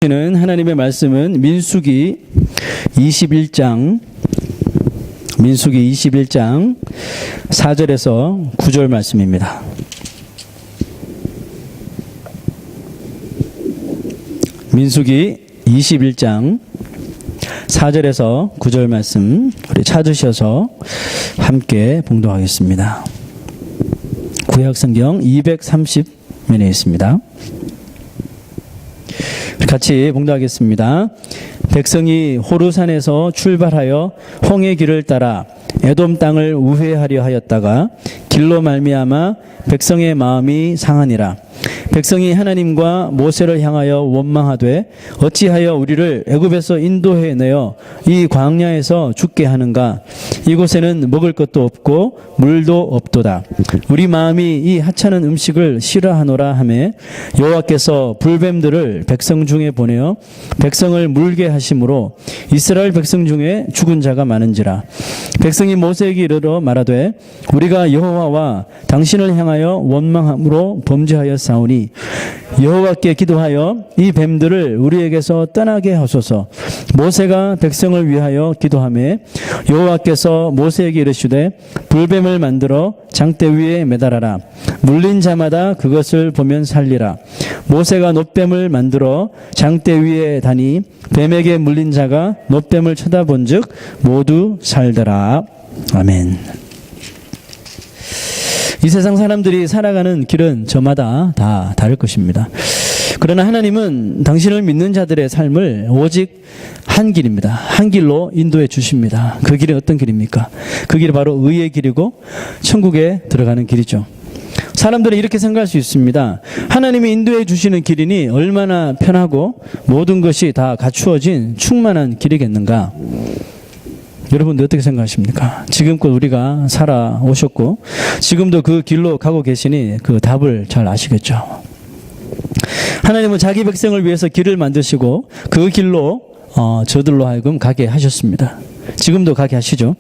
하나님의 말씀은 민수기 21장 4절에서 9절 말씀입니다. 민수기 21장 4절에서 9절 말씀 우리 찾으셔서 함께 봉독하겠습니다. 구약성경 230면에 있습니다. 같이 봉독하겠습니다. 백성이 호르산에서 출발하여 홍해 길을 따라 에돔 땅을 우회하려 하였다가 길로 말미암아 백성의 마음이 상하니라. 백성이 하나님과 모세를 향하여 원망하되 어찌하여 우리를 애굽에서 인도해 내어 이 광야에서 죽게 하는가. 이곳에는 먹을 것도 없고 물도 없도다. 우리 마음이 이 하찮은 음식을 싫어하노라 하매 여호와께서 불뱀들을 백성 중에 보내어 백성을 물게 하심으로 이스라엘 백성 중에 죽은 자가 많은지라. 백성이 모세에게 이르러 말하되 우리가 여호와와 당신을 향하여 원망함으로 범죄하였사오니 여호와께 기도하여 이 뱀들을 우리에게서 떠나게 하소서. 모세가 백성을 위하여 기도하매 여호와께서 모세에게 이르시되 불뱀을 만들어 장대 위에 매달아라. 물린 자마다 그것을 보면 살리라. 모세가 놋뱀을 만들어 장대 위에 다니 뱀에게 물린 자가 놋뱀을 쳐다본즉 모두 살더라. 아멘. 이 세상 사람들이 살아가는 길은 저마다 다 다를 것입니다. 그러나 하나님은 당신을 믿는 자들의 삶을 오직 한 길입니다. 한 길로 인도해 주십니다. 그 길은 어떤 길입니까? 그 길이 바로 의의 길이고 천국에 들어가는 길이죠. 사람들은 이렇게 생각할 수 있습니다. 하나님이 인도해 주시는 길이니 얼마나 편하고 모든 것이 다 갖추어진 충만한 길이겠는가? 여러분들 어떻게 생각하십니까? 지금껏 우리가 살아오셨고 지금도 그 길로 가고 계시니 그 답을 잘 아시겠죠? 하나님은 자기 백성을 위해서 길을 만드시고 그 길로 저들로 하여금 가게 하셨습니다. 지금도 가게 하시죠.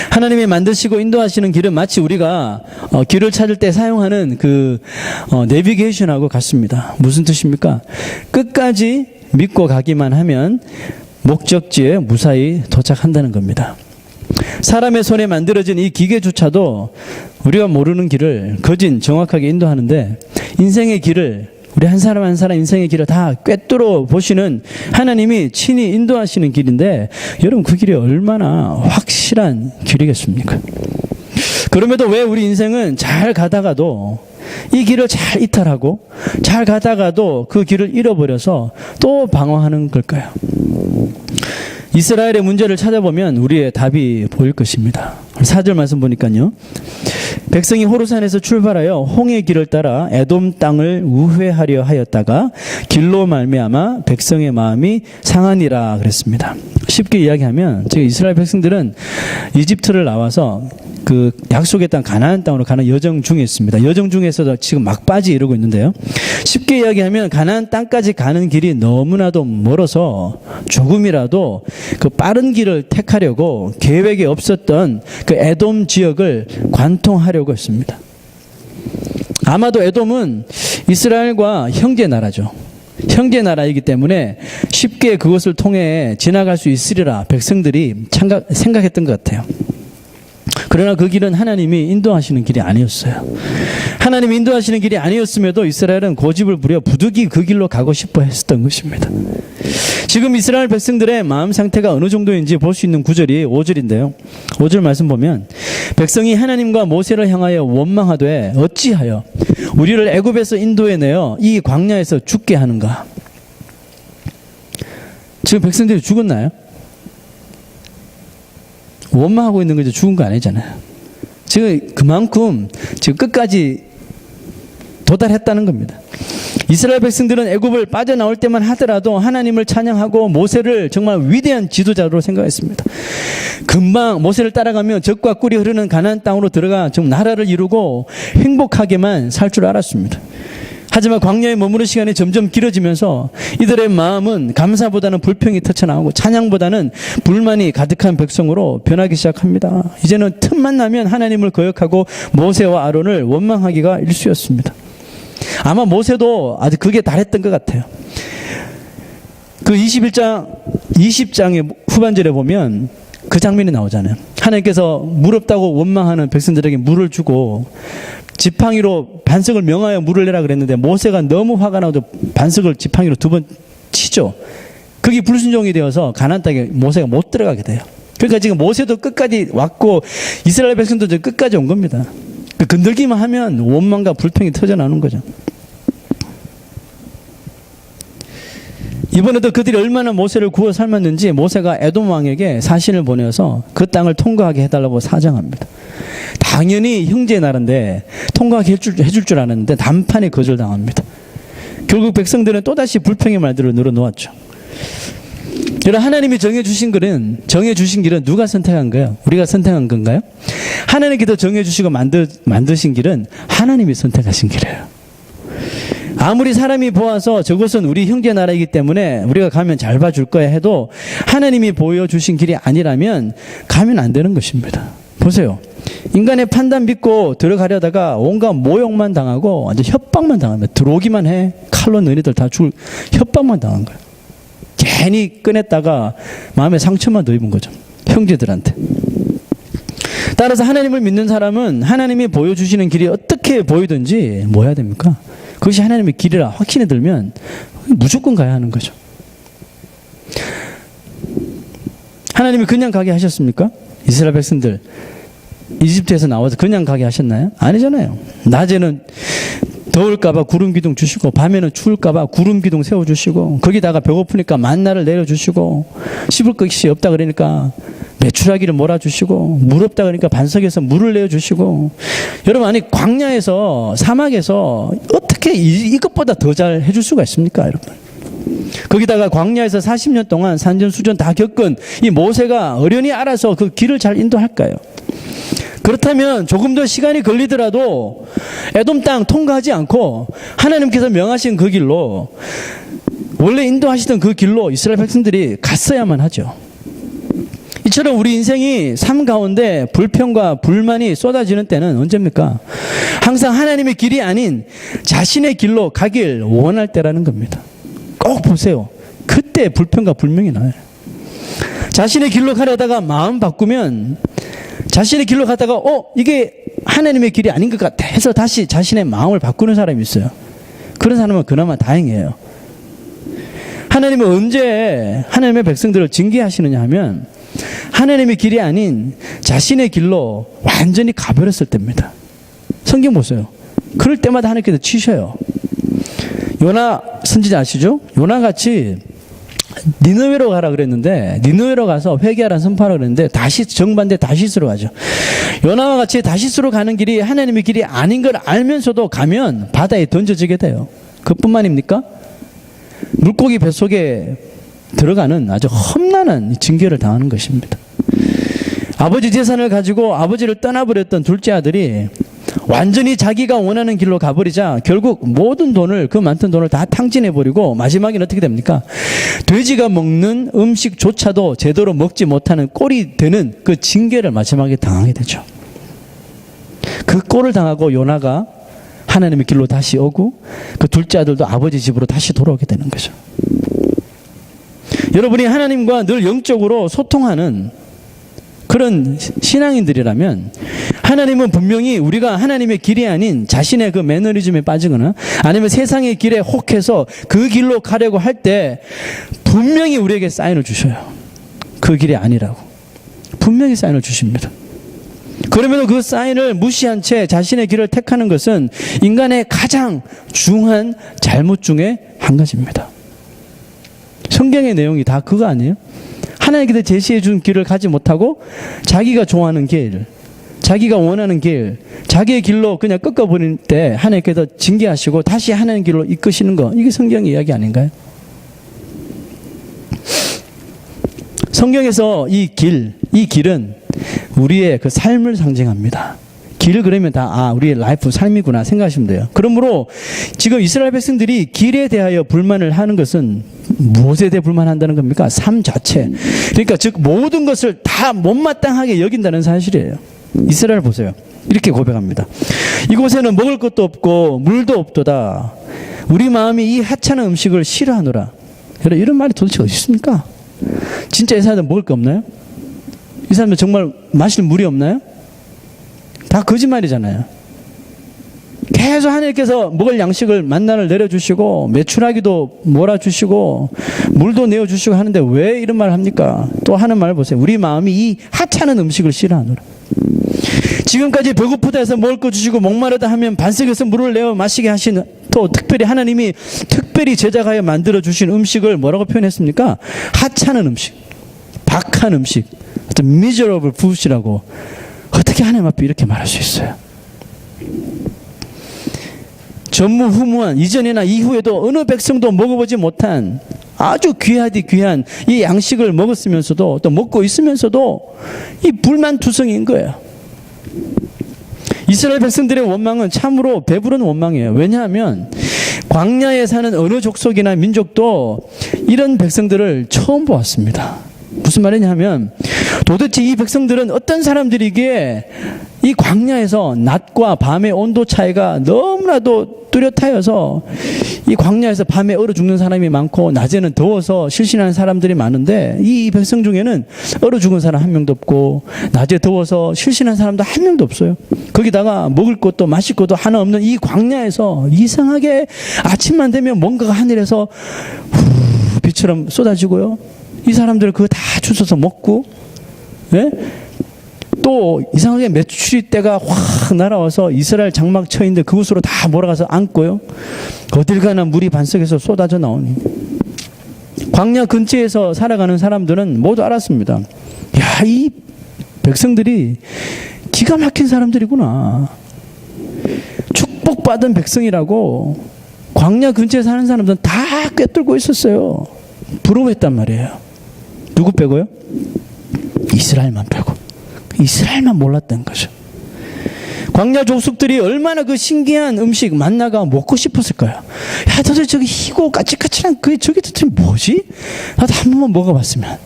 하나님이 만드시고 인도하시는 길은 마치 우리가 길을 찾을 때 사용하는 그 내비게이션하고 같습니다. 무슨 뜻입니까? 끝까지 믿고 가기만 하면 목적지에 무사히 도착한다는 겁니다. 사람의 손에 만들어진 이 기계조차도 우리가 모르는 길을 거진 정확하게 인도하는데 인생의 길을 우리 한 사람 한 사람 인생의 길을 다 꿰뚫어 보시는 하나님이 친히 인도하시는 길인데 여러분 그 길이 얼마나 확실한 길이겠습니까? 그럼에도 왜 우리 인생은 잘 가다가도 이 길을 잘 이탈하고 잘 가다가도 그 길을 잃어버려서 또 방황하는 걸까요? 이스라엘의 문제를 찾아보면 우리의 답이 보일 것입니다. 4절 말씀 보니까요. 백성이 호르산에서 출발하여 홍해 길을 따라 에돔 땅을 우회하려 하였다가 길로 말미암아 백성의 마음이 상하니라 그랬습니다. 쉽게 이야기하면 지금 이스라엘 백성들은 이집트를 나와서 그 약속의 땅 가나안 땅으로 가는 여정 중에 있습니다. 여정 중에서도 지금 막바지 이르고 있는데요. 쉽게 이야기하면 가나안 땅까지 가는 길이 너무나도 멀어서 조금이라도 그 빠른 길을 택하려고 계획에 없었던 그 에돔 지역을 관통하려고 했습니다. 아마도 에돔은 이스라엘과 형제 나라죠. 형제 나라이기 때문에 쉽게 그것을 통해 지나갈 수 있으리라 백성들이 생각했던 것 같아요. 그러나 그 길은 하나님이 인도하시는 길이 아니었어요. 하나님이 인도하시는 길이 아니었음에도 이스라엘은 고집을 부려 부득이 그 길로 가고 싶어 했었던 것입니다. 지금 이스라엘 백성들의 마음 상태가 어느 정도인지 볼 수 있는 구절이 5절인데요. 5절 말씀 보면 백성이 하나님과 모세를 향하여 원망하되 어찌하여 우리를 애굽에서 인도해 내어 이 광야에서 죽게 하는가. 지금 백성들이 죽었나요? 원망하고 있는 거죠. 죽은 거 아니잖아요. 지금 그만큼 지금 끝까지 도달했다는 겁니다. 이스라엘 백성들은 애굽을 빠져나올 때만 하더라도 하나님을 찬양하고 모세를 정말 위대한 지도자로 생각했습니다. 금방 모세를 따라가며 젖과 꿀이 흐르는 가나안 땅으로 들어가 좀 나라를 이루고 행복하게만 살 줄 알았습니다. 하지만 광야에 머무는 시간이 점점 길어지면서 이들의 마음은 감사보다는 불평이 터쳐나오고 찬양보다는 불만이 가득한 백성으로 변하기 시작합니다. 이제는 틈만 나면 하나님을 거역하고 모세와 아론을 원망하기가 일쑤였습니다. 아마 모세도 아주 그게 달했던 것 같아요. 그 20장의 후반절에 보면 그 장면이 나오잖아요. 하나님께서 물 없다고 원망하는 백성들에게 물을 주고 지팡이로 반석을 명하여 물을 내라 그랬는데 모세가 너무 화가 나서 반석을 지팡이로 2번 치죠. 그게 불순종이 되어서 가나안 땅에 모세가 못 들어가게 돼요. 그러니까 지금 모세도 끝까지 왔고 이스라엘 백성도 끝까지 온 겁니다. 건들기만 하면 원망과 불평이 터져나오는 거죠. 이번에도 그들이 얼마나 모세를 구워 삶았는지 모세가 에돔 왕에게 사신을 보내서 그 땅을 통과하게 해달라고 사정합니다. 당연히 형제의 나라인데 통과하게 해줄 줄 알았는데 단판에 거절당합니다. 결국 백성들은 또다시 불평의 말들을 늘어놓았죠. 여러분, 하나님이 정해주신 길은 누가 선택한 거예요? 우리가 선택한 건가요? 하나님께서 정해주시고 만드신 길은 하나님이 선택하신 길이에요. 아무리 사람이 보아서 저것은 우리 형제 나라이기 때문에 우리가 가면 잘 봐줄 거야 해도 하나님이 보여주신 길이 아니라면 가면 안 되는 것입니다. 보세요. 인간의 판단 믿고 들어가려다가 온갖 모욕만 당하고 완전 협박만 당합니다. 들어오기만 해. 칼로 너희들 다 죽을 협박만 당한 거예요. 괜히 꺼냈다가 마음에 상처만 더 입은 거죠. 형제들한테. 따라서 하나님을 믿는 사람은 하나님이 보여주시는 길이 어떻게 보이든지 뭐 해야 됩니까? 그것이 하나님의 길이라 확신이 들면 무조건 가야 하는 거죠. 하나님이 그냥 가게 하셨습니까? 이스라엘 백성들 이집트에서 나와서 그냥 가게 하셨나요? 아니잖아요. 낮에는 더울까봐 구름 기둥 주시고 밤에는 추울까봐 구름 기둥 세워주시고 거기다가 배고프니까 만나를 내려주시고 씹을 것이 없다 그러니까 메추라기를 몰아주시고 물 없다 그러니까 반석에서 물을 내어주시고 여러분 아니 광야에서 사막에서 어떻게 이것보다 더 잘 해줄 수가 있습니까 여러분? 거기다가 광야에서 40년 동안 산전수전 다 겪은 이 모세가 어련히 알아서 그 길을 잘 인도할까요? 그렇다면 조금 더 시간이 걸리더라도 에돔 땅 통과하지 않고 하나님께서 명하신 그 길로 원래 인도하시던 그 길로 이스라엘 백성들이 갔어야만 하죠. 이처럼 우리 인생이 삶 가운데 불평과 불만이 쏟아지는 때는 언제입니까? 항상 하나님의 길이 아닌 자신의 길로 가길 원할 때라는 겁니다. 꼭 보세요. 그때 불평과 불명이 나요. 자신의 길로 가려다가 마음 바꾸면 자신의 길로 가다가 이게 하나님의 길이 아닌 것 같아 해서 다시 자신의 마음을 바꾸는 사람이 있어요. 그런 사람은 그나마 다행이에요. 하나님은 언제 하나님의 백성들을 징계하시느냐 하면 하나님의 길이 아닌 자신의 길로 완전히 가버렸을 때입니다. 성경 보세요. 그럴 때마다 하나님께서 치셔요. 요나 선지자 아시죠? 요나같이 니느웨로 가라 그랬는데 니느웨로 가서 회개하라 선포하라 그랬는데 다시 정반대 다시스로 가죠. 요나와 같이 다시스로 가는 길이 하나님의 길이 아닌 걸 알면서도 가면 바다에 던져지게 돼요. 그뿐만입니까? 물고기 뱃속에 들어가는 아주 험난한 징계를 당하는 것입니다. 아버지 재산을 가지고 아버지를 떠나버렸던 둘째 아들이 완전히 자기가 원하는 길로 가버리자 결국 모든 돈을 그 많던 돈을 다 탕진해버리고 마지막에는 어떻게 됩니까? 돼지가 먹는 음식조차도 제대로 먹지 못하는 꼴이 되는 그 징계를 마지막에 당하게 되죠. 그 꼴을 당하고 요나가 하나님의 길로 다시 오고 그 둘째 아들도 아버지 집으로 다시 돌아오게 되는 거죠. 여러분이 하나님과 늘 영적으로 소통하는 그런 신앙인들이라면 하나님은 분명히 우리가 하나님의 길이 아닌 자신의 그 매너리즘에 빠지거나 아니면 세상의 길에 혹해서 그 길로 가려고 할 때 분명히 우리에게 사인을 주셔요. 그 길이 아니라고. 분명히 사인을 주십니다. 그러면 그 사인을 무시한 채 자신의 길을 택하는 것은 인간의 가장 중한 잘못 중에 한 가지입니다. 성경의 내용이 다 그거 아니에요? 하나님께서 제시해 준 길을 가지 못하고 자기가 좋아하는 길, 자기가 원하는 길, 자기의 길로 그냥 꺾어버릴 때 하나님께서 징계하시고 다시 하나님 길로 이끄시는 거, 이게 성경의 이야기 아닌가요? 성경에서 이 길은 우리의 그 삶을 상징합니다. 길 그러면 다 우리의 라이프 삶이구나 생각하시면 돼요. 그러므로 지금 이스라엘 백성들이 길에 대하여 불만을 하는 것은 무엇에 대해 불만한다는 겁니까? 삶 자체. 그러니까 즉 모든 것을 다 못마땅하게 여긴다는 사실이에요. 이스라엘 보세요. 이렇게 고백합니다. 이곳에는 먹을 것도 없고 물도 없도다. 우리 마음이 이 하찮은 음식을 싫어하노라. 여러분, 이런 말이 도대체 어디 있습니까? 진짜 이 사람들 먹을 거 없나요? 이 사람들 정말 마실 물이 없나요? 다 거짓말이잖아요. 계속 하나님께서 먹을 양식을 만나를 내려주시고 메추라기도 몰아주시고 물도 내어주시고 하는데 왜 이런 말을 합니까? 또 하는 말 보세요. 우리 마음이 이 하찮은 음식을 싫어하노라. 지금까지 배고프다 해서 먹을 거 주시고 목마르다 하면 반석에서 물을 내어 마시게 하신, 또 특별히 하나님이 특별히 제작하여 만들어 주신 음식을 뭐라고 표현했습니까? 하찮은 음식, 박한 음식, 어떤 miserable food이라고. 어떻게 하나님 앞에 이렇게 말할 수 있어요? 전무후무한, 이전이나 이후에도 어느 백성도 먹어보지 못한 아주 귀하디 귀한 이 양식을 먹었으면서도, 또 먹고 있으면서도 이 불만투성인 거예요. 이스라엘 백성들의 원망은 참으로 배부른 원망이에요. 왜냐하면 광야에 사는 어느 족속이나 민족도 이런 백성들을 처음 보았습니다. 무슨 말이냐 하면, 도대체 이 백성들은 어떤 사람들이기에 이 광야에서 낮과 밤의 온도 차이가 너무나도 뚜렷하여서 이 광야에서 밤에 얼어 죽는 사람이 많고 낮에는 더워서 실신하는 사람들이 많은데, 이 백성 중에는 얼어 죽은 사람 한 명도 없고 낮에 더워서 실신하는 사람도 한 명도 없어요. 거기다가 먹을 것도 마실 것도 하나 없는 이 광야에서 이상하게 아침만 되면 뭔가가 하늘에서 비처럼 쏟아지고요, 이 사람들은 그거 다 주워서 먹고, 예? 또 이상하게 메추리 떼가 확 날아와서 이스라엘 장막 처인들 그곳으로 다 몰아가서 앉고요, 어딜 가나 물이 반석에서 쏟아져 나오니, 광야 근처에서 살아가는 사람들은 모두 알았습니다. 야, 이 백성들이 기가 막힌 사람들이구나. 축복받은 백성이라고 광야 근처에 사는 사람들은 다 꿰뚫고 있었어요. 부러워했단 말이에요. 누구 빼고요? 이스라엘만 빼고. 이스라엘만 몰랐던 거죠. 광야 족속들이 얼마나 그 신기한 음식 만나가 먹고 싶었을까요? 야, 도대체 저기 희고 까칠까칠한 그게 저게 도대체 뭐지? 나도 한 번만 먹어봤으면.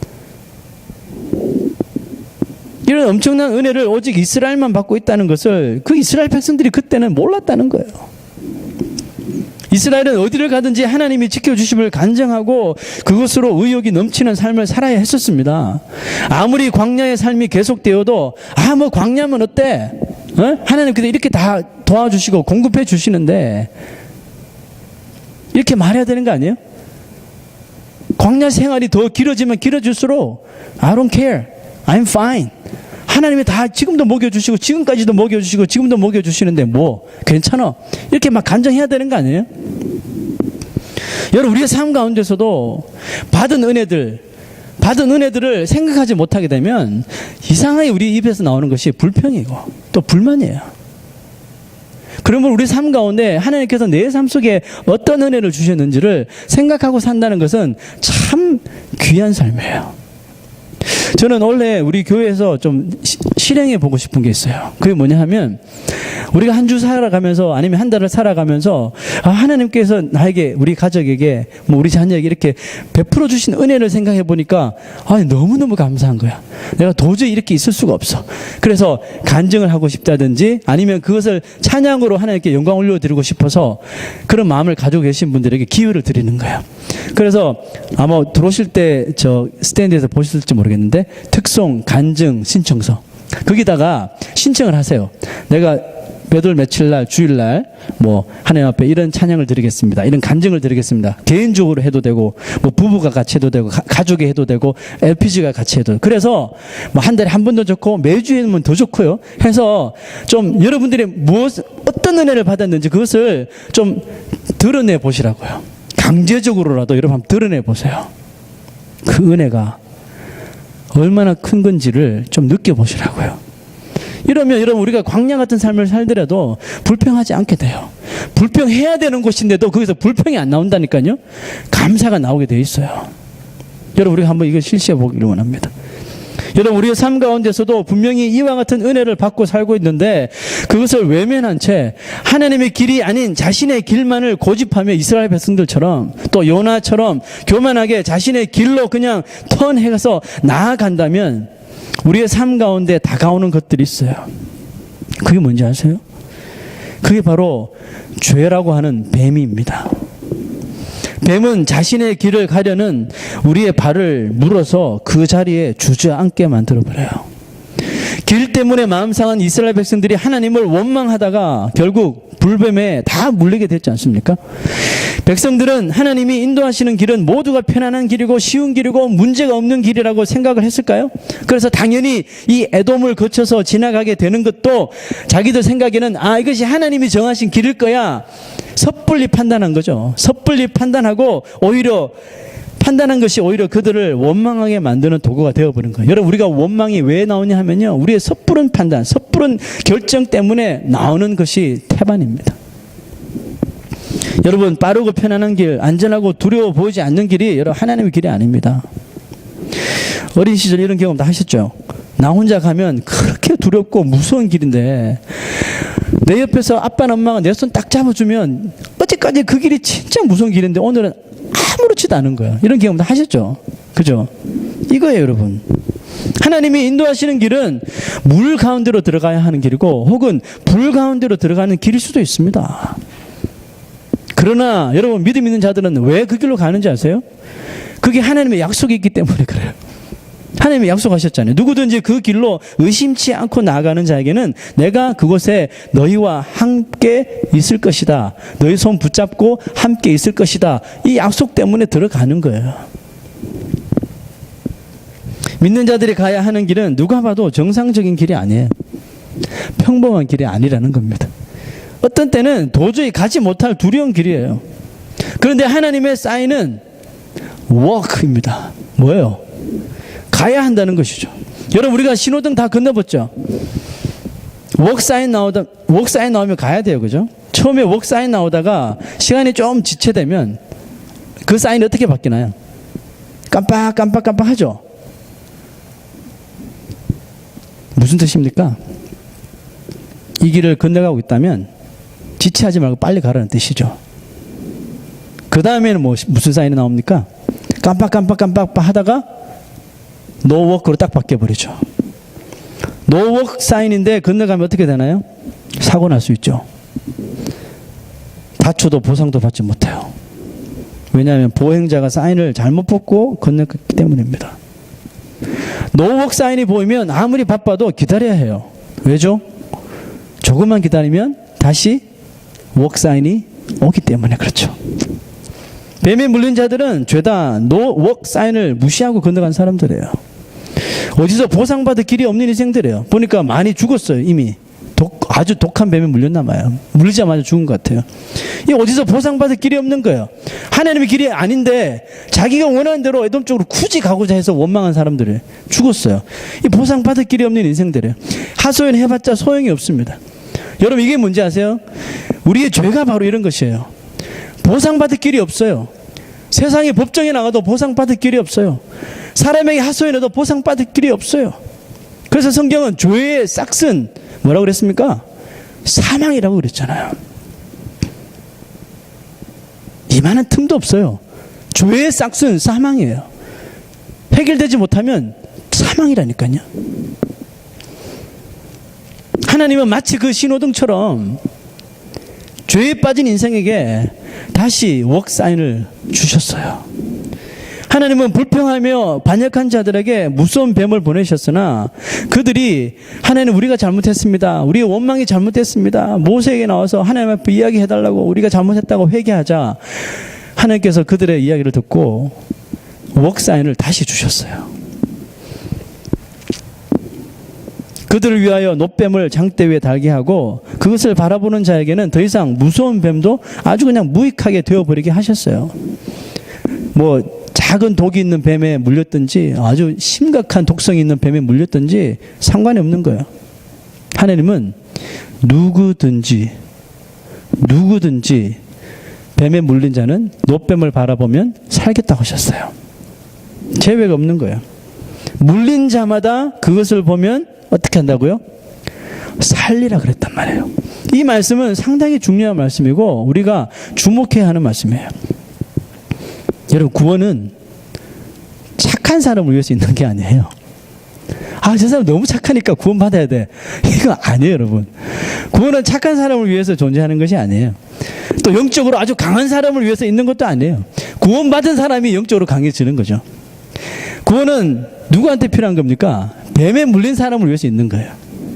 이런 엄청난 은혜를 오직 이스라엘만 받고 있다는 것을 그 이스라엘 백성들이 그때는 몰랐다는 거예요. 이스라엘은 어디를 가든지 하나님이 지켜주심을 간증하고 그것으로 의욕이 넘치는 삶을 살아야 했었습니다. 아무리 광야의 삶이 계속되어도, 뭐 광야면 어때? 하나님 그때 이렇게 다 도와주시고 공급해 주시는데, 이렇게 말해야 되는 거 아니에요? 광야 생활이 더 길어지면 길어질수록 I don't care, I'm fine. 하나님이 다 지금도 먹여주시고 지금까지도 먹여주시고 지금도 먹여주시는데 뭐 괜찮아, 이렇게 막 간증해야 되는 거 아니에요? 여러분, 우리의 삶 가운데서도 받은 은혜들을 생각하지 못하게 되면 이상하게 우리 입에서 나오는 것이 불평이고 또 불만이에요. 그러면 우리 삶 가운데 하나님께서 내 삶 속에 어떤 은혜를 주셨는지를 생각하고 산다는 것은 참 귀한 삶이에요. 저는 원래 우리 교회에서 좀 실행해 보고 싶은 게 있어요. 그게 뭐냐 하면, 우리가 한 주 살아가면서 아니면 한 달을 살아가면서 하나님께서 나에게, 우리 가족에게, 뭐 우리 자녀에게 이렇게 베풀어 주신 은혜를 생각해 보니까 너무너무 감사한 거야. 내가 도저히 이렇게 있을 수가 없어. 그래서 간증을 하고 싶다든지 아니면 그것을 찬양으로 하나님께 영광 올려드리고 싶어서 그런 마음을 가지고 계신 분들에게 기회를 드리는 거예요. 그래서 아마 들어오실 때 저 스탠드에서 보셨을지 모르겠는데, 특송, 간증, 신청서, 거기다가 신청을 하세요. 내가 몇 월 며칠 날, 주일날 뭐 하나님 앞에 이런 찬양을 드리겠습니다, 이런 간증을 드리겠습니다. 개인적으로 해도 되고, 뭐 부부가 같이 해도 되고, 가족이 해도 되고, LPG가 같이 해도 되고. 그래서 뭐 한 달에 한 번 더 좋고 매주에 하면 더 좋고요. 해서 좀 여러분들이 어떤 은혜를 받았는지 그것을 좀 드러내 보시라고요. 강제적으로라도 여러분 한번 드러내 보세요. 그 은혜가 얼마나 큰 건지를 좀 느껴보시라고요. 이러면 여러분, 우리가 광야 같은 삶을 살더라도 불평하지 않게 돼요. 불평해야 되는 곳인데도 거기서 불평이 안 나온다니까요. 감사가 나오게 돼 있어요. 여러분, 우리가 한번 이걸 실시해 보기를 원합니다. 여러분, 우리의 삶 가운데서도 분명히 이와 같은 은혜를 받고 살고 있는데 그것을 외면한 채 하나님의 길이 아닌 자신의 길만을 고집하며 이스라엘 백성들처럼, 또 요나처럼 교만하게 자신의 길로 그냥 턴해서 나아간다면 우리의 삶 가운데 다가오는 것들이 있어요. 그게 뭔지 아세요? 그게 바로 죄라고 하는 뱀입니다. 뱀은 자신의 길을 가려는 우리의 발을 물어서 그 자리에 주저앉게 만들어버려요. 길 때문에 마음 상한 이스라엘 백성들이 하나님을 원망하다가 결국 불뱀에 다 물리게 됐지 않습니까? 백성들은 하나님이 인도하시는 길은 모두가 편안한 길이고 쉬운 길이고 문제가 없는 길이라고 생각을 했을까요? 그래서 당연히 이 에돔을 거쳐서 지나가게 되는 것도 자기들 생각에는 이것이 하나님이 정하신 길일 거야, 섣불리 판단한 거죠. 섣불리 판단하고 판단한 것이 오히려 그들을 원망하게 만드는 도구가 되어버린 거예요. 여러분, 우리가 원망이 왜 나오냐 하면요, 우리의 섣부른 판단, 섣부른 결정 때문에 나오는 것이 태반입니다. 여러분, 빠르고 편안한 길, 안전하고 두려워 보이지 않는 길이 여러분 하나님의 길이 아닙니다. 어린 시절 이런 경험도 하셨죠? 나 혼자 가면 그렇게 두렵고 무서운 길인데 내 옆에서 아빠나 엄마가 내 손 딱 잡아주면 어제까지 그 길이 진짜 무서운 길인데 오늘은 아무렇지도 않은 거예요. 이런 경험도 하셨죠? 그죠? 이거예요, 여러분. 하나님이 인도하시는 길은 물 가운데로 들어가야 하는 길이고 혹은 불 가운데로 들어가는 길일 수도 있습니다. 그러나 여러분, 믿음 있는 자들은 왜 그 길로 가는지 아세요? 그게 하나님의 약속이 있기 때문에 그래요. 하나님이 약속하셨잖아요. 누구든지 그 길로 의심치 않고 나아가는 자에게는 내가 그곳에 너희와 함께 있을 것이다. 너희 손 붙잡고 함께 있을 것이다. 이 약속 때문에 들어가는 거예요. 믿는 자들이 가야 하는 길은 누가 봐도 정상적인 길이 아니에요. 평범한 길이 아니라는 겁니다. 어떤 때는 도저히 가지 못할 두려운 길이에요. 그런데 하나님의 사인은 walk입니다. 뭐예요? 가야 한다는 것이죠. 여러분, 우리가 신호등 다 건너봤죠? 워크사인 나오면 가야 돼요. 그죠? 처음에 워크사인 나오다가 시간이 좀 지체되면 그 사인이 어떻게 바뀌나요? 깜빡 하죠? 무슨 뜻입니까? 이 길을 건너가고 있다면 지체하지 말고 빨리 가라는 뜻이죠. 그 다음에는 무슨 사인이 나옵니까? 깜빡 하다가 노워크로 딱 바뀌어버리죠. 노워크 사인인데 건너가면 어떻게 되나요? 사고 날 수 있죠. 다쳐도 보상도 받지 못해요. 왜냐하면 보행자가 사인을 잘못 벗고 건너갔기 때문입니다. 노워크 사인이 보이면 아무리 바빠도 기다려야 해요. 왜죠? 조금만 기다리면 다시 워크 사인이 오기 때문에 그렇죠. 뱀에 물린 자들은 죄다 노워크 사인을 무시하고 건너간 사람들이에요. 어디서 보상받을 길이 없는 인생들이에요. 보니까 많이 죽었어요. 이미 아주 독한 뱀에 물렸나 봐요. 물리자마자 죽은 것 같아요. 이 어디서 보상받을 길이 없는 거예요. 하나님의 길이 아닌데 자기가 원하는 대로 에돔 쪽으로 굳이 가고자 해서 원망한 사람들이 죽었어요. 이 보상받을 길이 없는 인생들이에요. 하소연 해봤자 소용이 없습니다. 여러분, 이게 뭔지 아세요? 우리의 죄가 바로 이런 것이에요. 보상받을 길이 없어요. 세상에 법정에 나가도 보상받을 길이 없어요. 사람에게 하소연해도 보상받을 길이 없어요. 그래서 성경은 죄의 싹슨 뭐라고 그랬습니까? 사망이라고 그랬잖아요. 이만한 틈도 없어요. 죄의 싹슨 사망이에요. 해결되지 못하면 사망이라니까요. 하나님은 마치 그 신호등처럼 죄에 빠진 인생에게 다시 워크사인을 주셨어요. 하나님은 불평하며 반역한 자들에게 무서운 뱀을 보내셨으나 그들이 하나님, 우리가 잘못했습니다. 우리의 원망이 잘못했습니다. 모세에게 나와서 하나님 앞에 이야기해달라고, 우리가 잘못했다고 회개하자. 하나님께서 그들의 이야기를 듣고 워크사인을 다시 주셨어요. 그들을 위하여 놋뱀을 장대 위에 달게 하고 그것을 바라보는 자에게는 더 이상 무서운 뱀도 아주 그냥 무익하게 되어버리게 하셨어요. 작은 독이 있는 뱀에 물렸든지 아주 심각한 독성이 있는 뱀에 물렸든지 상관이 없는 거예요. 하나님은 누구든지 뱀에 물린 자는 놋뱀을 바라보면 살겠다고 하셨어요. 제외가 없는 거예요. 물린 자마다 그것을 보면 어떻게 한다고요? 살리라 그랬단 말이에요. 이 말씀은 상당히 중요한 말씀이고 우리가 주목해야 하는 말씀이에요. 여러분, 구원은 착한 사람을 위해서 있는 게 아니에요. 저 사람 너무 착하니까 구원받아야 돼. 이거 아니에요, 여러분. 구원은 착한 사람을 위해서 존재하는 것이 아니에요. 또 영적으로 아주 강한 사람을 위해서 있는 것도 아니에요. 구원받은 사람이 영적으로 강해지는 거죠. 구원은 누구한테 필요한 겁니까? 뱀에 물린 사람을 위해서 있는 거예요.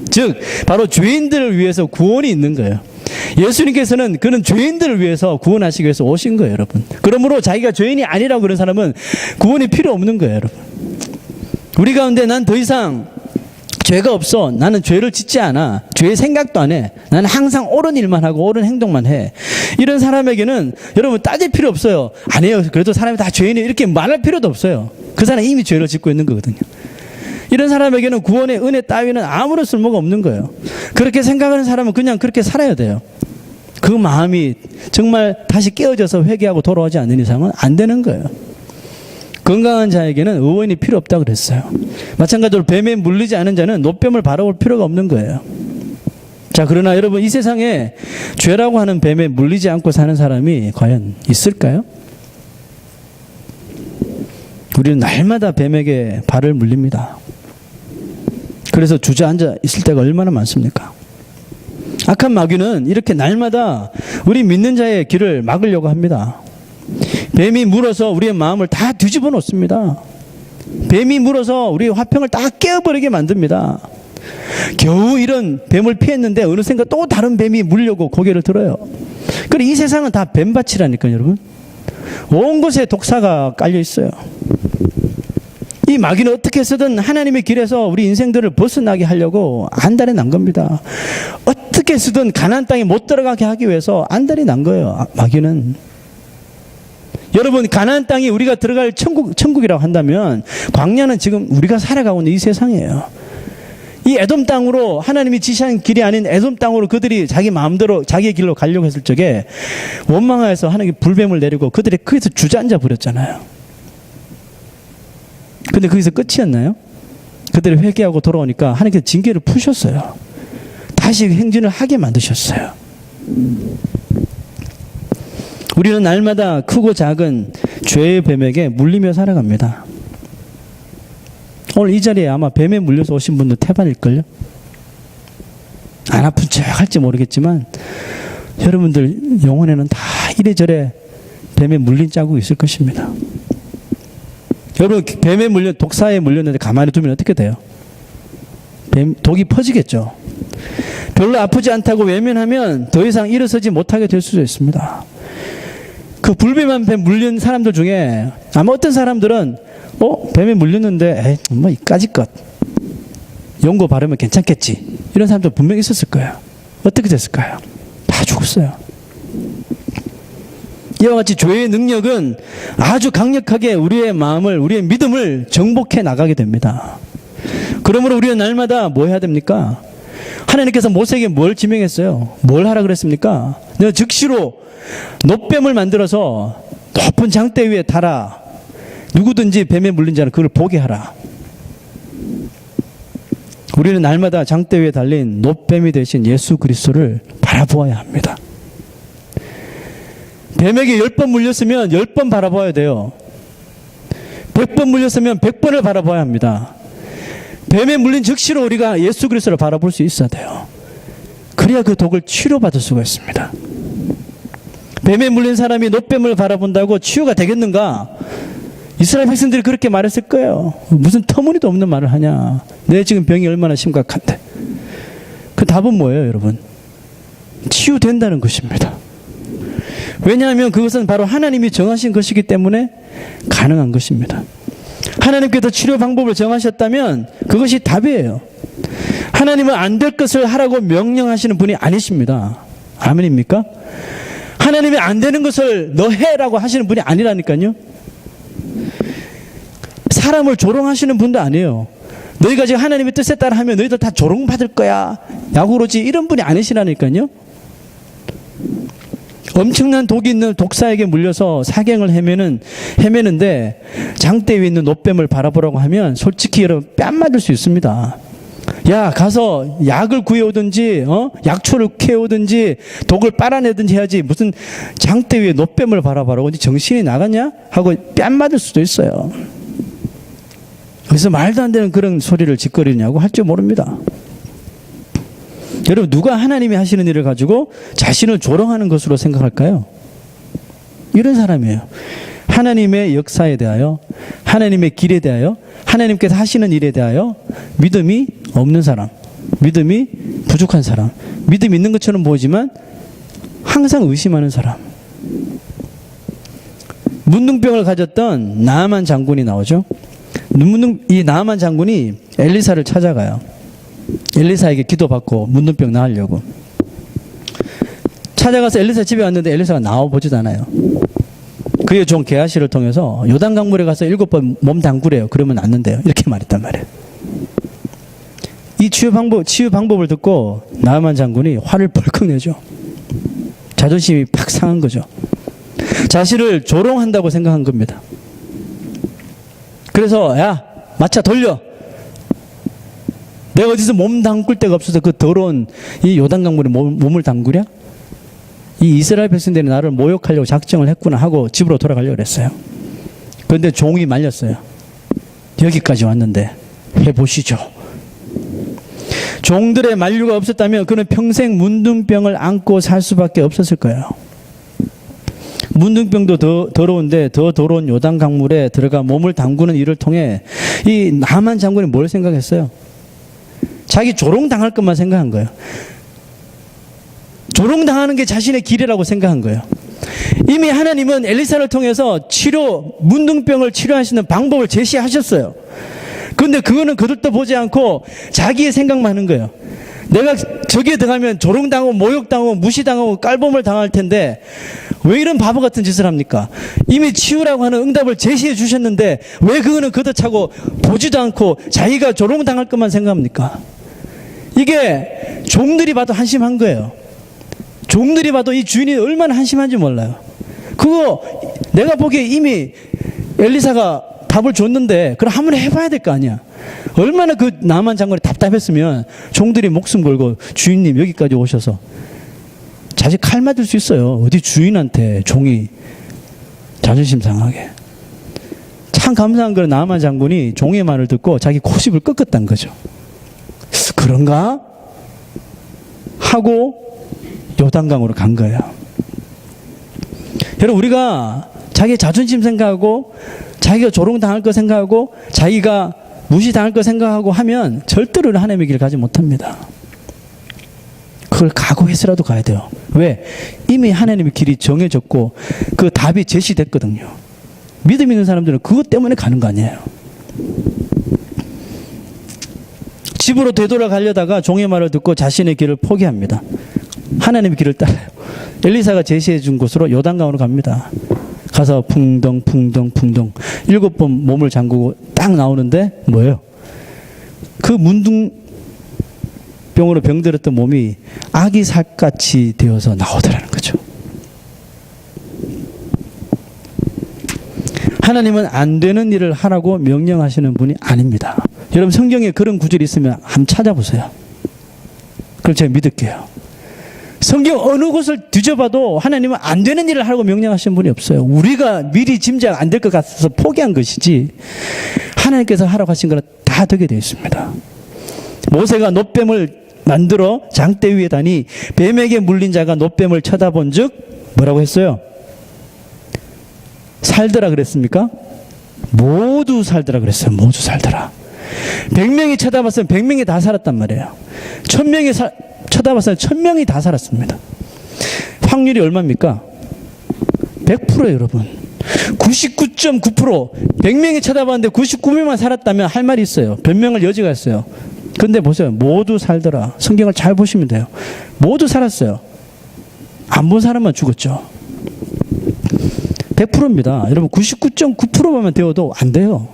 즉 바로 죄인들을 위해서 구원이 있는 거예요. 예수님께서는 그런 죄인들을 위해서 구원하시기 위해서 오신 거예요, 여러분. 그러므로 자기가 죄인이 아니라고 그런 사람은 구원이 필요 없는 거예요, 여러분. 우리 가운데 난 더 이상 죄가 없어. 나는 죄를 짓지 않아. 죄의 생각도 안 해. 나는 항상 옳은 일만 하고 옳은 행동만 해. 이런 사람에게는 여러분 따질 필요 없어요. 아니에요. 그래도 사람이 다 죄인이에요. 이렇게 말할 필요도 없어요. 그 사람은 이미 죄를 짓고 있는 거거든요. 이런 사람에게는 구원의 은혜 따위는 아무런 쓸모가 없는 거예요. 그렇게 생각하는 사람은 그냥 그렇게 살아야 돼요. 그 마음이 정말 다시 깨어져서 회개하고 돌아오지 않는 이상은 안 되는 거예요. 건강한 자에게는 의원이 필요 없다고 그랬어요. 마찬가지로 뱀에 물리지 않은 자는 노뱀을 바라볼 필요가 없는 거예요. 자, 그러나 여러분, 이 세상에 죄라고 하는 뱀에 물리지 않고 사는 사람이 과연 있을까요? 우리는 날마다 뱀에게 발을 물립니다. 그래서 주저앉아 있을 때가 얼마나 많습니까? 악한 마귀는 이렇게 날마다 우리 믿는 자의 길을 막으려고 합니다. 뱀이 물어서 우리의 마음을 다 뒤집어 놓습니다. 뱀이 물어서 우리의 화평을 다 깨어버리게 만듭니다. 겨우 이런 뱀을 피했는데 어느샌가 또 다른 뱀이 물려고 고개를 들어요. 그래, 이 세상은 다 뱀밭이라니까요, 여러분. 온 곳에 독사가 깔려 있어요. 이 마귀는 어떻게 해서든 하나님의 길에서 우리 인생들을 벗어나게 하려고 안달이 난 겁니다. 어떻게 해서든 가나안 땅에 못 들어가게 하기 위해서 안달이 난 거예요, 마귀는. 여러분, 가나안 땅이 우리가 들어갈 천국이라고 한다면 광야는 지금 우리가 살아가고 있는 이 세상이에요. 이 에돔 땅으로 하나님이 지시한 길이 아닌 에돔 땅으로 그들이 자기 마음대로 자기의 길로 가려고 했을 적에 원망하여서 하나님이 불뱀을 내리고 그들이 거기서 주저앉아 버렸잖아요. 근데 거기서 끝이었나요? 그들이 회개하고 돌아오니까 하나님께서 징계를 푸셨어요. 다시 행진을 하게 만드셨어요. 우리는 날마다 크고 작은 죄의 뱀에게 물리며 살아갑니다. 오늘 이 자리에 아마 뱀에 물려서 오신 분도 태반일걸요? 안 아픈 척 할지 모르겠지만 여러분들 영혼에는 다 이래저래 뱀에 물린 자국이 있을 것입니다. 여러분, 뱀에 물려, 독사에 물렸는데 가만히 두면 어떻게 돼요? 독이 퍼지겠죠. 별로 아프지 않다고 외면하면 더 이상 일어서지 못하게 될 수도 있습니다. 그 불뱀한테 물린 사람들 중에 아마 어떤 사람들은 뱀에 물렸는데 에이, 뭐 이까짓 것 연고 바르면 괜찮겠지, 이런 사람들 분명히 있었을 거예요. 어떻게 됐을까요? 다 죽었어요. 이와 같이 죄의 능력은 아주 강력하게 우리의 마음을, 우리의 믿음을 정복해 나가게 됩니다. 그러므로 우리는 날마다 뭐 해야 됩니까? 하나님께서 모세에게 뭘 지명했어요? 뭘 하라 그랬습니까? 내가 즉시로 놋뱀을 만들어서 높은 장대 위에 달아 누구든지 뱀에 물린 자는 그걸 보게 하라. 우리는 날마다 장대 위에 달린 놋뱀이 되신 예수 그리스도를 바라보아야 합니다. 뱀에게 10번 물렸으면 10번 바라봐야 돼요. 100번 물렸으면 100번을 바라봐야 합니다. 뱀에 물린 즉시로 우리가 예수 그리스도를 바라볼 수 있어야 돼요. 그래야 그 독을 치료받을 수가 있습니다. 뱀에 물린 사람이 놋뱀을 바라본다고 치유가 되겠는가? 이스라엘 백성들이 그렇게 말했을 거예요. 무슨 터무니도 없는 말을 하냐. 내 지금 병이 얼마나 심각한데. 그 답은 뭐예요, 여러분? 치유된다는 것입니다. 왜냐하면 그것은 바로 하나님이 정하신 것이기 때문에 가능한 것입니다. 하나님께서 치료 방법을 정하셨다면 그것이 답이에요. 하나님은 안 될 것을 하라고 명령하시는 분이 아니십니다. 아멘입니까? 하나님이 안 되는 것을 너 해라고 하시는 분이 아니라니까요. 사람을 조롱하시는 분도 아니에요. 너희가 지금 하나님의 뜻에 따라 하면 너희들 다 조롱받을 거야, 야구로지, 이런 분이 아니시라니까요. 엄청난 독이 있는 독사에게 물려서 사경을 헤매는데 장대 위에 있는 놋뱀을 바라보라고 하면 솔직히 여러분 뺨 맞을 수 있습니다. 야, 가서 약을 구해오든지 약초를 캐오든지 독을 빨아내든지 해야지 무슨 장대 위에 놋뱀을 바라보라고, 정신이 나갔냐? 하고 뺨 맞을 수도 있어요. 그래서 말도 안 되는 그런 소리를 짓거리냐고 할 줄 모릅니다. 여러분, 누가 하나님이 하시는 일을 가지고 자신을 조롱하는 것으로 생각할까요? 이런 사람이에요. 하나님의 역사에 대하여, 하나님의 길에 대하여, 하나님께서 하시는 일에 대하여 믿음이 없는 사람, 믿음이 부족한 사람, 믿음이 있는 것처럼 보이지만 항상 의심하는 사람. 문둥병을 가졌던 나아만 장군이 나오죠. 이 나아만 장군이 엘리사를 찾아가요. 엘리사에게 기도받고 문둥병 나으려고 찾아가서 엘리사 집에 왔는데 엘리사가 나와보지도 않아요. 그의 종 게하시를 통해서 요단강물에 가서 7번 몸 담그래요. 그러면 낫는데요. 이렇게 말했단 말이에요. 이 치유 방법을 듣고 나아만 장군이 화를 벌컥 내죠. 자존심이 팍 상한 거죠. 자신을 조롱한다고 생각한 겁니다. 그래서 야, 마차 돌려. 내가 어디서 몸 담글 데가 없어서 그 더러운 이 요단강물에 몸을 담그랴? 이 이스라엘 백성들이 나를 모욕하려고 작정을 했구나 하고 집으로 돌아가려고 그랬어요. 그런데 종이 말렸어요. 여기까지 왔는데 해보시죠. 종들의 만류가 없었다면 그는 평생 문둥병을 안고 살 수밖에 없었을 거예요. 문둥병도 더 더러운데 더 더러운 요단강물에 들어가 몸을 담그는 일을 통해 이 나만 장군이 뭘 생각했어요? 자기 조롱당할 것만 생각한 거예요. 조롱당하는 게 자신의 길이라고 생각한 거예요. 이미 하나님은 엘리사를 통해서 문둥병을 치료하시는 방법을 제시하셨어요. 그런데 그거는 거들떠 보지 않고 자기의 생각만 하는 거예요. 내가 저기에 들어가면 조롱당하고 모욕당하고 무시당하고 깔봄을 당할 텐데 왜 이런 바보 같은 짓을 합니까? 이미 치유라고 하는 응답을 제시해 주셨는데 왜 그거는 걷어차고 보지도 않고 자기가 조롱당할 것만 생각합니까? 이게 종들이 봐도 한심한 거예요. 종들이 봐도 이 주인이 얼마나 한심한지 몰라요. 그거 내가 보기에 이미 엘리사가 답을 줬는데 그럼 한번 해봐야 될 거 아니야. 얼마나 그 나만 장군이 답답했으면 종들이 목숨 걸고 주인님 여기까지 오셔서 자식 칼 맞을 수 있어요. 어디 주인한테 종이 자존심 상하게. 참 감사한 건 나만 장군이 종의 말을 듣고 자기 고집을 꺾었다는 거죠. 그런가? 하고 요단강으로 간 거예요. 여러분, 우리가 자기 자존심 생각하고 자기가 조롱당할 거 생각하고 자기가 무시당할 거 생각하고 하면 절대로 하나님의 길을 가지 못합니다. 그걸 각오해서라도 가야 돼요. 왜? 이미 하나님의 길이 정해졌고 그 답이 제시됐거든요. 믿음 있는 사람들은 그것 때문에 가는 거 아니에요. 집으로 되돌아가려다가 종의 말을 듣고 자신의 길을 포기합니다. 하나님의 길을 따라요. 엘리사가 제시해 준 곳으로 요단강으로 갑니다. 가서 풍덩 7번 몸을 잠그고 딱 나오는데 뭐예요? 그 문둥병으로 병들었던 몸이 아기 살같이 되어서 나오더라는 거죠. 하나님은 안 되는 일을 하라고 명령하시는 분이 아닙니다. 여러분, 성경에 그런 구절이 있으면 한번 찾아보세요. 그럼 제가 믿을게요. 성경 어느 곳을 뒤져봐도 하나님은 안 되는 일을 하라고 명령하시는 분이 없어요. 우리가 미리 짐작 안 될 것 같아서 포기한 것이지 하나님께서 하라고 하신 거는 다 되게 되어 있습니다. 모세가 놋뱀을 만들어 장대 위에 다니 뱀에게 물린 자가 놋뱀을 쳐다본 즉 뭐라고 했어요? 살더라 그랬습니까? 모두 살더라 그랬어요. 모두 살더라. 100명이 쳐다봤으면 100명이 다 살았단 말이에요. 1000명이 쳐다봤으면 1000명이 다 살았습니다. 확률이 얼마입니까? 100%예요, 여러분. 99.9%. 100명이 쳐다봤는데 99명만 살았다면 할 말이 있어요. 변명할 여지가 있어요. 근데 보세요. 모두 살더라. 성경을 잘 보시면 돼요. 모두 살았어요. 안 본 사람만 죽었죠. 100%입니다. 여러분, 99.9%만 되어도 안 돼요.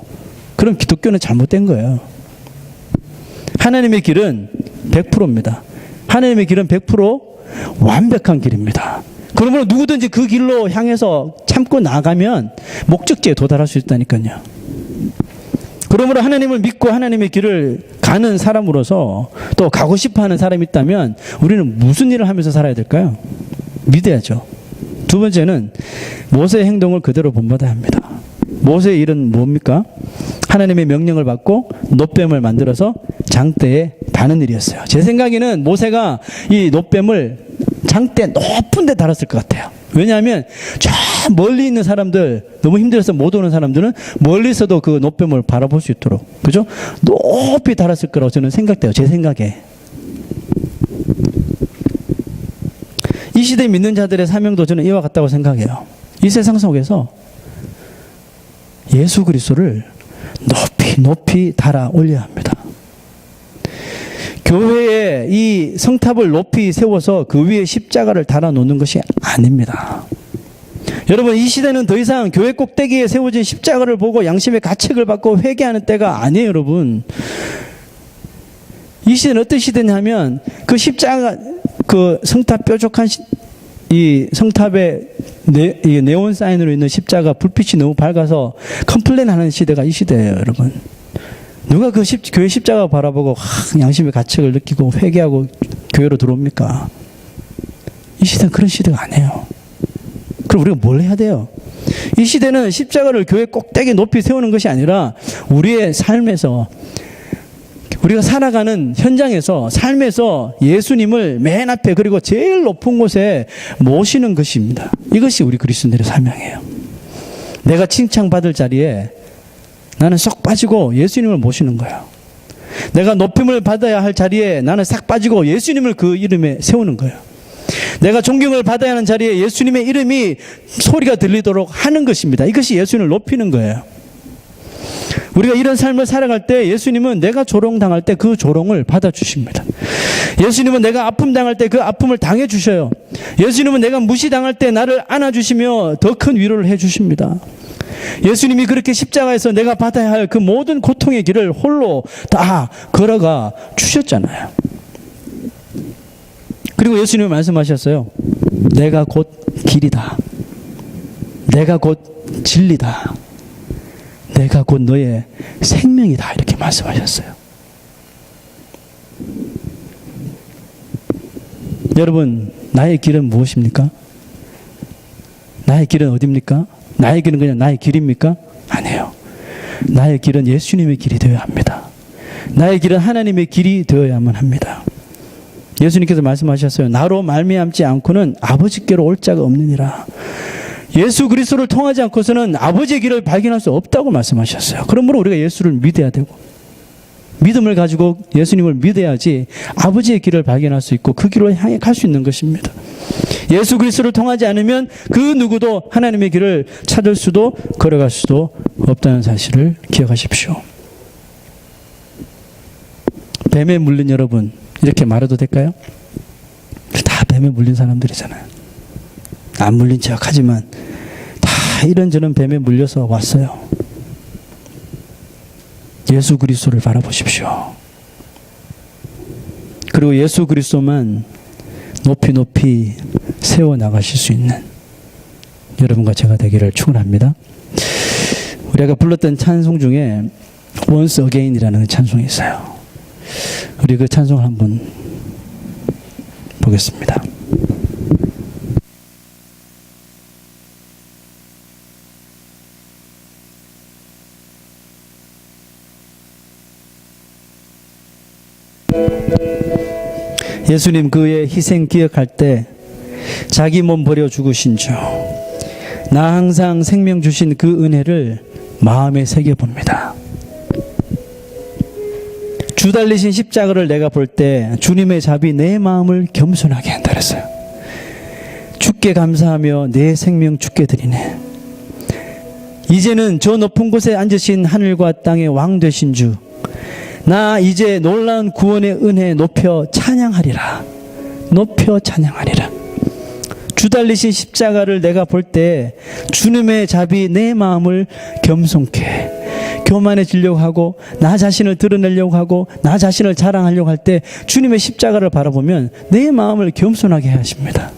그럼 기독교는 잘못된 거예요. 하나님의 길은 100%입니다. 하나님의 길은 100% 완벽한 길입니다. 그러므로 누구든지 그 길로 향해서 참고 나가면 목적지에 도달할 수 있다니까요. 그러므로 하나님을 믿고 하나님의 길을 가는 사람으로서 또 가고 싶어하는 사람이 있다면 우리는 무슨 일을 하면서 살아야 될까요? 믿어야죠. 두 번째는 모세의 행동을 그대로 본받아야 합니다. 모세의 일은 뭡니까? 하나님의 명령을 받고 놋뱀을 만들어서 장대에 다는 일이었어요. 제 생각에는 모세가 이 놋뱀을 장대 높은 데 달았을 것 같아요. 왜냐하면 저 멀리 있는 사람들, 너무 힘들어서 못 오는 사람들은 멀리서도 그 놋뱀을 바라볼 수 있도록, 그죠? 높이 달았을 거라고 저는 생각돼요. 제 생각에. 이 시대 믿는 자들의 사명도 저는 이와 같다고 생각해요. 이 세상 속에서 예수 그리스도를 높이 달아 올려야 합니다. 교회에 이 성탑을 높이 세워서 그 위에 십자가를 달아 놓는 것이 아닙니다. 여러분, 이 시대는 더 이상 교회 꼭대기에 세워진 십자가를 보고 양심의 가책을 받고 회개하는 때가 아니에요, 여러분. 이 시대는 어떤 시대냐면 그 십자가, 그 성탑 뾰족한 이 성탑에 네온 사인으로 있는 십자가 불빛이 너무 밝아서 컴플레인 하는 시대가 이 시대예요, 여러분. 누가 그 교회 십자가 바라보고 양심의 가책을 느끼고 회개하고 교회로 들어옵니까? 이 시대는 그런 시대가 아니에요. 그럼 우리가 뭘 해야 돼요? 이 시대는 십자가를 교회 꼭대기 높이 세우는 것이 아니라 우리의 삶에서, 우리가 살아가는 현장에서, 삶에서 예수님을 맨 앞에, 그리고 제일 높은 곳에 모시는 것입니다. 이것이 우리 그리스도인들의 사명이에요. 내가 칭찬받을 자리에 나는 쏙 빠지고 예수님을 모시는 거예요. 내가 높임을 받아야 할 자리에 나는 싹 빠지고 예수님을 그 이름에 세우는 거예요. 내가 존경을 받아야 하는 자리에 예수님의 이름이 소리가 들리도록 하는 것입니다. 이것이 예수님을 높이는 거예요. 우리가 이런 삶을 살아갈 때 예수님은 내가 조롱당할 때 그 조롱을 받아주십니다. 예수님은 내가 아픔 당할 때 그 아픔을 당해 주셔요. 예수님은 내가 무시당할 때 나를 안아주시며 더 큰 위로를 해주십니다. 예수님이 그렇게 십자가에서 내가 받아야 할 그 모든 고통의 길을 홀로 다 걸어가 주셨잖아요. 그리고 예수님은 말씀하셨어요. 내가 곧 길이다. 내가 곧 진리다. 내가 곧 너의 생명이다. 이렇게 말씀하셨어요. 여러분, 나의 길은 무엇입니까? 나의 길은 어디입니까? 나의 길은 그냥 나의 길입니까? 아니에요. 나의 길은 예수님의 길이 되어야 합니다. 나의 길은 하나님의 길이 되어야만 합니다. 예수님께서 말씀하셨어요. 나로 말미암지 않고는 아버지께로 올 자가 없느니라. 예수 그리스도를 통하지 않고서는 아버지의 길을 발견할 수 없다고 말씀하셨어요. 그러므로 우리가 예수를 믿어야 되고, 믿음을 가지고 예수님을 믿어야지 아버지의 길을 발견할 수 있고 그 길로 향해 갈 수 있는 것입니다. 예수 그리스도를 통하지 않으면 그 누구도 하나님의 길을 찾을 수도 걸어갈 수도 없다는 사실을 기억하십시오. 뱀에 물린 여러분, 이렇게 말해도 될까요? 다 뱀에 물린 사람들이잖아요. 안 물린 척 하지만 다 이런저런 뱀에 물려서 왔어요. 예수 그리스도를 바라보십시오. 그리고 예수 그리스도만 높이 세워나가실 수 있는 여러분과 제가 되기를 축원합니다. 우리가 불렀던 찬송 중에 Once Again이라는 찬송이 있어요. 우리 그 찬송을 한번 보겠습니다. 예수님 그의 희생 기억할 때 자기 몸 버려 죽으신 주, 나 항상 생명 주신 그 은혜를 마음에 새겨봅니다. 주 달리신 십자가를 내가 볼 때 주님의 잡이 내 마음을 겸손하게 한다 그랬어요. 주께 감사하며 내 생명 주께 드리네. 이제는 저 높은 곳에 앉으신 하늘과 땅의 왕 되신 주, 나 이제 놀라운 구원의 은혜 높여 찬양하리라. 높여 찬양하리라. 주 달리신 십자가를 내가 볼 때 주님의 잡이 내 마음을 겸손케 해. 교만해지려고 하고 나 자신을 드러내려고 하고 나 자신을 자랑하려고 할 때 주님의 십자가를 바라보면 내 마음을 겸손하게 하십니다.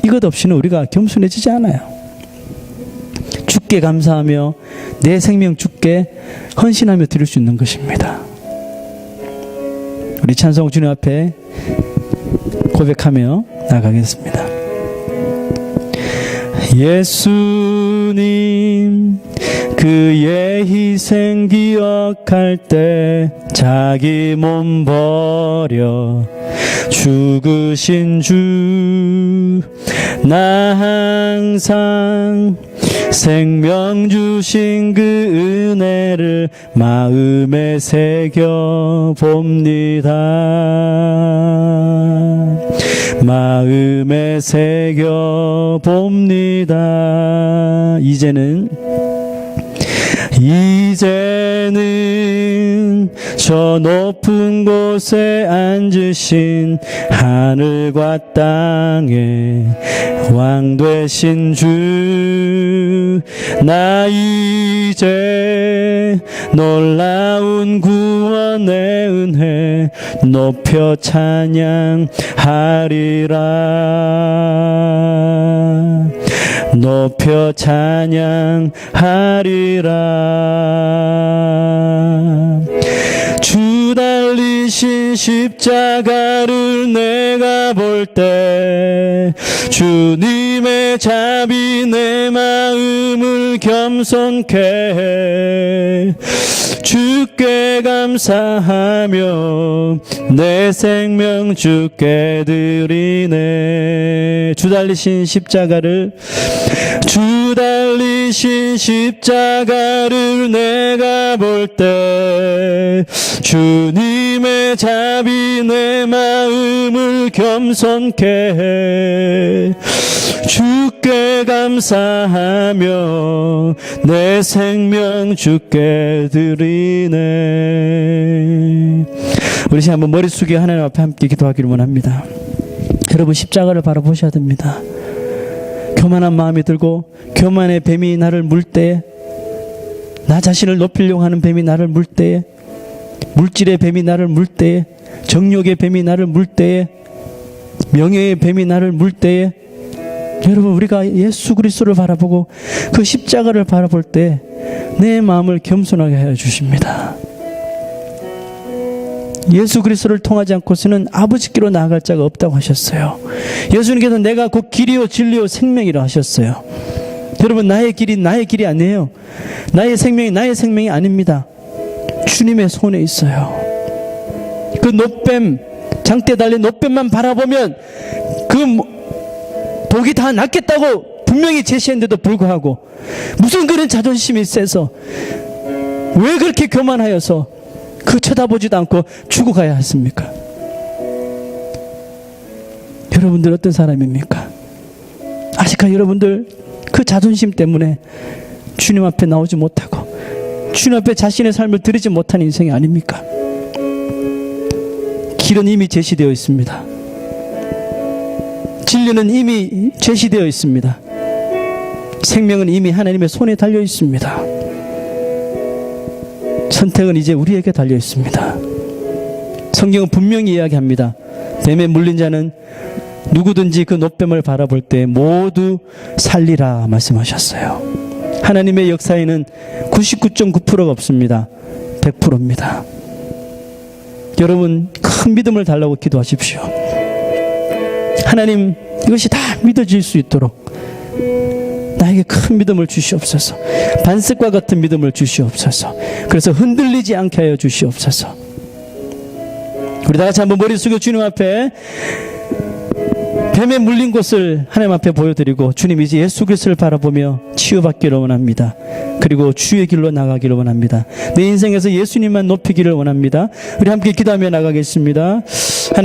이것 없이는 우리가 겸손해지지 않아요. 주께 감사하며 내 생명 주께 헌신하며 드릴 수 있는 것입니다. 우리 찬송 주님 앞에 고백하며 나가겠습니다. 예수님 그의 희생 기억할 때 자기 몸 버려 죽으신 주, 나 항상 생명 주신 그 은혜를 마음에 새겨 봅니다. 마음에 새겨 봅니다. 이제는 저 높은 곳에 앉으신 하늘과 땅의 왕 되신 주, 나 이제 놀라운 구원의 은혜 높여 찬양하리라. 높여 찬양하리라. 주 달리신 십자가를 내가 볼 때 주님의 자비 내 마음을 겸손케 해. 주께 감사하며 내 생명 주께 드리네. 주 달리신 십자가를 내가 볼 때 주님의 자비 내 마음을 겸손케 해. 주께 감사하며 내 생명 주께 드리네. 우리 시간 한번 머리 숙여 하나님 앞에 함께 기도하기를 원합니다. 여러분, 십자가를 바라보셔야 됩니다. 교만한 마음이 들고 교만의 뱀이 나를 물 때, 나 자신을 높이려고 하는 뱀이 나를 물 때에, 물질의 뱀이 나를 물 때에, 정욕의 뱀이 나를 물 때에, 명예의 뱀이 나를 물 때에, 여러분, 우리가 예수 그리스도를 바라보고 그 십자가를 바라볼 때 내 마음을 겸손하게 하여 주십니다. 예수 그리스도를 통하지 않고서는 아버지께로 나아갈 자가 없다고 하셨어요. 예수님께서 내가 곧 길이요 진리요 생명이라 하셨어요. 여러분, 나의 길이 아니에요. 나의 생명이 아닙니다. 주님의 손에 있어요. 그 놋뱀, 장대 달린 놋뱀만 바라보면 그 복이 다 낫겠다고 분명히 제시했는데도 불구하고 무슨 그런 자존심이 세서 왜 그렇게 교만하여서 그 쳐다보지도 않고 죽어가야 했습니까? 여러분들 어떤 사람입니까? 아직까지 여러분들 그 자존심 때문에 주님 앞에 나오지 못하고 주님 앞에 자신의 삶을 드리지 못한 인생이 아닙니까? 길은 이미 제시되어 있습니다. 진리는 이미 제시되어 있습니다. 생명은 이미 하나님의 손에 달려 있습니다. 선택은 이제 우리에게 달려 있습니다. 성경은 분명히 이야기합니다. 뱀에 물린 자는 누구든지 그 놋뱀을 바라볼 때 모두 살리라 말씀하셨어요. 하나님의 역사에는 99.9%가 없습니다. 100%입니다. 여러분, 큰 믿음을 달라고 기도하십시오. 하나님, 이것이 다 믿어질 수 있도록 나에게 큰 믿음을 주시옵소서. 반석과 같은 믿음을 주시옵소서. 그래서 흔들리지 않게 하여 주시옵소서. 우리 다 같이 한번 머리 숙여 주님 앞에 뱀에 물린 곳을 하나님 앞에 보여드리고, 주님, 이제 예수 그리스도를 바라보며 치유받기를 원합니다. 그리고 주의 길로 나가기를 원합니다. 내 인생에서 예수님만 높이기를 원합니다. 우리 함께 기도하며 나가겠습니다.